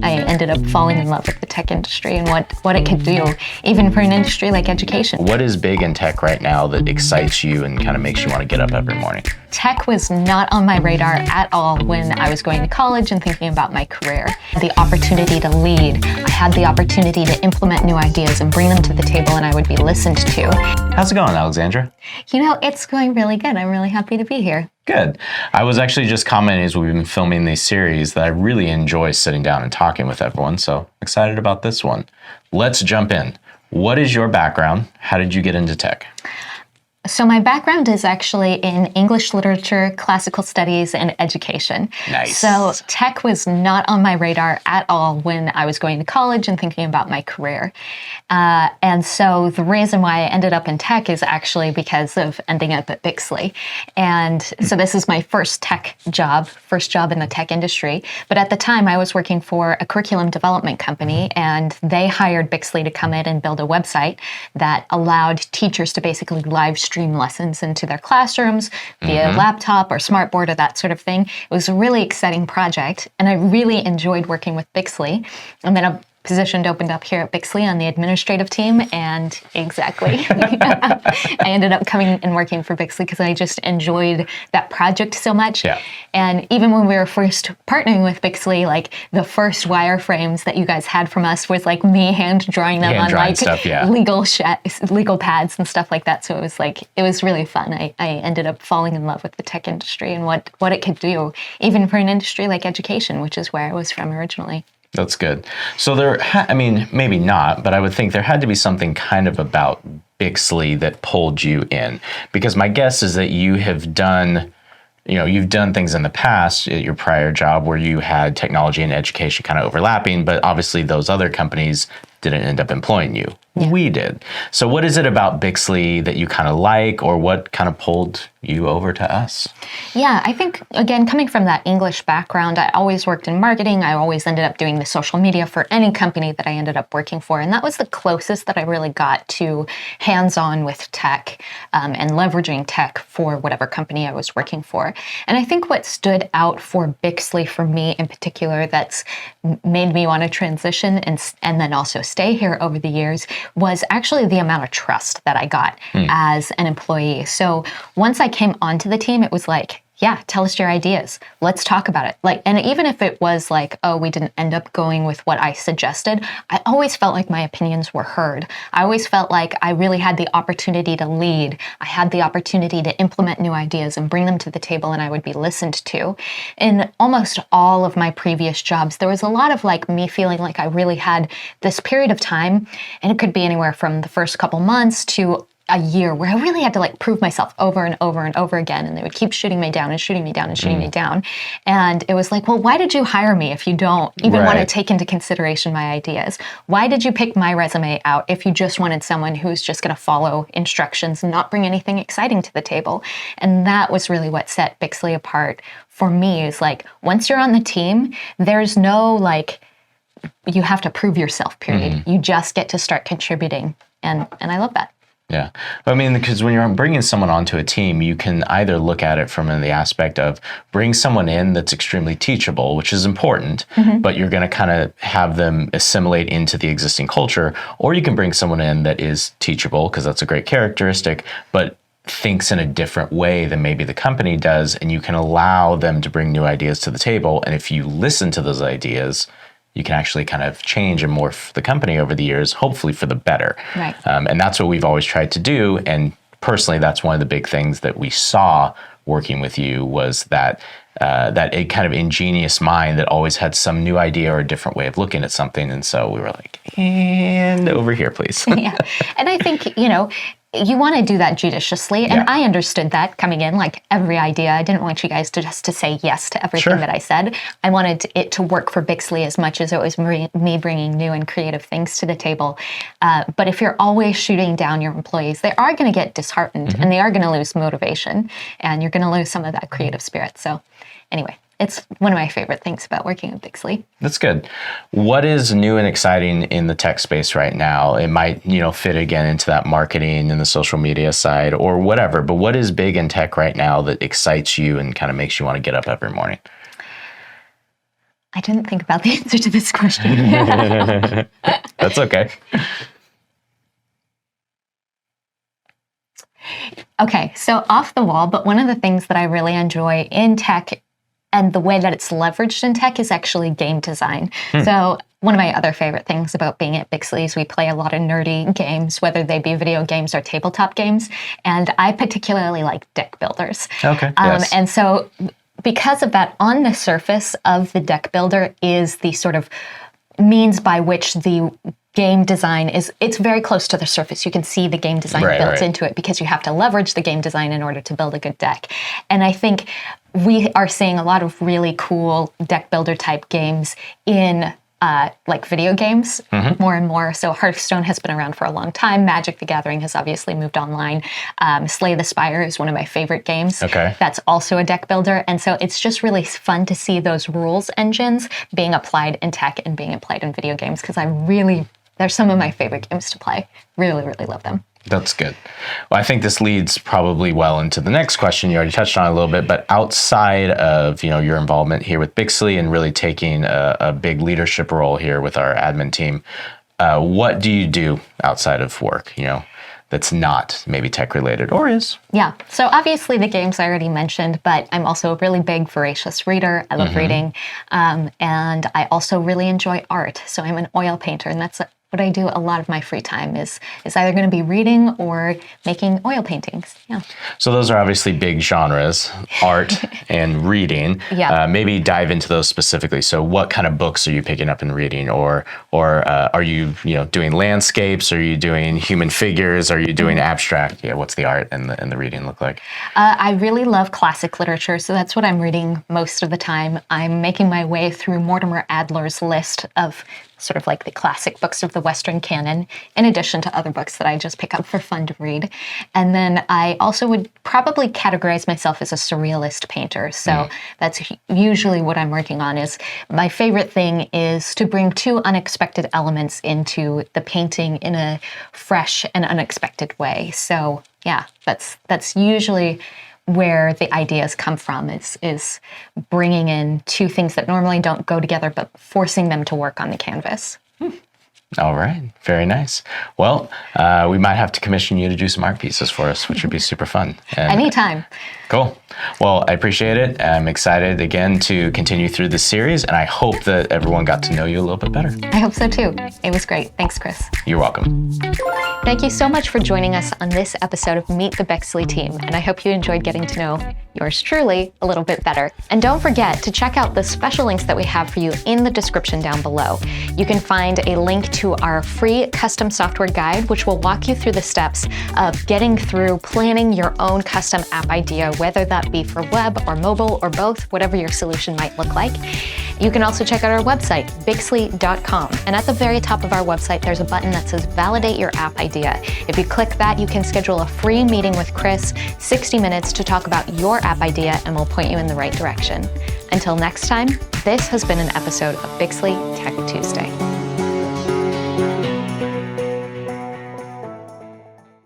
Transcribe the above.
I ended up falling in love with the tech industry and what it could do, even for an industry like education. What is big in tech right now that excites you and kind of makes you want to get up every morning? Tech was not on my radar at all when I was going to college and thinking about my career. The opportunity to lead, I had the opportunity to implement new ideas and bring them to the table, and I would be listened to. How's it going, Alexandra? You know, it's going really good. I'm really happy to be here. Good. I was actually just commenting as we've been filming these series that I really enjoy sitting down and talking with everyone, so excited about this one. Let's jump in. What is your background? How did you get into tech? So my background is actually in English literature, classical studies, and education. Nice. So tech was not on my radar at all when I was going to college and thinking about my career. And so the reason why I ended up in tech is actually because of ending up at Bixley. And so this is my first job in the tech industry. But at the time, I was working for a curriculum development company, and they hired Bixley to come in and build a website that allowed teachers to basically live stream lessons into their classrooms via laptop or smartboard or that sort of thing. It was a really exciting project, and I really enjoyed working with Bixley. And then a position opened up here at Bixley on the administrative team, and exactly. I ended up coming and working for Bixley because I just enjoyed that project so much. Yeah. And even when we were first partnering with Bixley, like the first wireframes that you guys had from us was like me hand drawing them on like stuff, yeah. legal pads and stuff like that. So it was really fun. I ended up falling in love with the tech industry and what it could do, even for an industry like education, which is where I was from originally. That's good. So maybe not, but I would think there had to be something kind of about Bixley that pulled you in, because my guess is that you've done things in the past at your prior job where you had technology and education kind of overlapping, but obviously those other companies didn't end up employing you. Yeah. We did. So what is it about Bixley that you kind of like, or what kind of pulled you over to us? Yeah, I think, again, coming from that English background, I always worked in marketing. I always ended up doing the social media for any company that I ended up working for. And that was the closest that I really got to hands-on with tech and leveraging tech for whatever company I was working for. And I think what stood out for Bixley for me in particular that's made me want to transition and then also stay here over the years was actually the amount of trust that I got as an employee. So once I came onto the team, it was like, yeah, tell us your ideas. Let's talk about it. And even if it was like, oh, we didn't end up going with what I suggested, I always felt like my opinions were heard. I always felt like I really had the opportunity to lead. I had the opportunity to implement new ideas and bring them to the table, and I would be listened to. In almost all of my previous jobs, there was a lot of me feeling like I really had this period of time, and it could be anywhere from the first couple months to a year where I really had to prove myself over and over and over again. And they would keep shooting me down and shooting me down and shooting me down. And it was like, well, why did you hire me if you don't even want to take into consideration my ideas? Why did you pick my resume out if you just wanted someone who's just going to follow instructions and not bring anything exciting to the table? And that was really what set Bixley apart for me, is once you're on the team, there's no you have to prove yourself, period. You just get to start contributing. And I love that. Yeah. Because when you're bringing someone onto a team, you can either look at it from the aspect of bring someone in that's extremely teachable, which is important, but you're going to kind of have them assimilate into the existing culture, or you can bring someone in that is teachable, because that's a great characteristic, but thinks in a different way than maybe the company does, and you can allow them to bring new ideas to the table. And if you listen to those ideas, you can actually kind of change and morph the company over the years, hopefully for the better. Right. And that's what we've always tried to do. And personally, that's one of the big things that we saw working with you, was that a kind of ingenious mind that always had some new idea or a different way of looking at something. And so we were like, and over here, please. Yeah. And I think, you want to do that judiciously. And I understood that coming in, every idea. I didn't want you guys to say yes to everything that I said. I wanted it to work for Bixley as much as it was me bringing new and creative things to the table. But if you're always shooting down your employees, they are going to get disheartened and they are going to lose motivation, and you're going to lose some of that creative spirit. So anyway, it's one of my favorite things about working at Bixley. That's good. What is new and exciting in the tech space right now? It might, fit again into that marketing and the social media side or whatever, but what is big in tech right now that excites you and kind of makes you want to get up every morning? I didn't think about the answer to this question. That's okay. Okay, so off the wall, but one of the things that I really enjoy in tech and the way that it's leveraged in tech is actually game design. So one of my other favorite things about being at Bixley is we play a lot of nerdy games, whether they be video games or tabletop games. And I particularly like deck builders. Okay. Yes. And so because of that, on the surface of the deck builder is the sort of means by which the game design is, it's very close to the surface. You can see the game design built into it because you have to leverage the game design in order to build a good deck. And I think we are seeing a lot of really cool deck builder type games in like video games more and more. So Hearthstone has been around for a long time. Magic the Gathering has obviously moved online. Slay the Spire is one of my favorite games. Okay. That's also a deck builder. And so it's just really fun to see those rules engines being applied in tech and being applied in video games because they're some of my favorite games to play. Really, really love them. That's good. Well, I think this leads probably well into the next question. You already touched on it a little bit, but outside of your involvement here with Bixley and really taking a big leadership role here with our admin team, what do you do outside of work? That's not maybe tech related or is? Yeah. So obviously the games I already mentioned, but I'm also a really big, voracious reader. I love reading. And I also really enjoy art. So I'm an oil painter, and that's what I do a lot of my free time is either going to be reading or making oil paintings. Yeah. So those are obviously big genres, art and reading. Yeah. Maybe dive into those specifically. So what kind of books are you picking up and reading? Or are you doing landscapes? Are you doing human figures? Are you doing abstract? Yeah. What's the art and the reading look like? I really love classic literature. So that's what I'm reading most of the time. I'm making my way through Mortimer Adler's list of sort of like the classic books of the Western canon, in addition to other books that I just pick up for fun to read. And then I also would probably categorize myself as a surrealist painter. So that's usually what I'm working on. Is my favorite thing is to bring two unexpected elements into the painting in a fresh and unexpected way. So yeah, that's usually where the ideas come from is bringing in two things that normally don't go together, but forcing them to work on the canvas. All right. Very nice. Well, we might have to commission you to do some art pieces for us, which would be super fun. And Anytime. Cool. Well, I appreciate it. I'm excited again to continue through this series, and I hope that everyone got to know you a little bit better. I hope so too. It was great. Thanks, Chris. You're welcome. Thank you so much for joining us on this episode of Meet the Bexley Team, and I hope you enjoyed getting to know yours truly a little bit better. And don't forget to check out the special links that we have for you in the description down below. You can find a link to our free custom software guide, which will walk you through the steps of getting through planning your own custom app idea, whether that be for web or mobile or both, whatever your solution might look like. You can also check out our website, bixley.com. And at the very top of our website, there's a button that says Validate Your App Idea. If you click that, you can schedule a free meeting with Chris, 60 minutes to talk about your app idea, and we'll point you in the right direction. Until next time, this has been an episode of Bixley Tech Tuesday.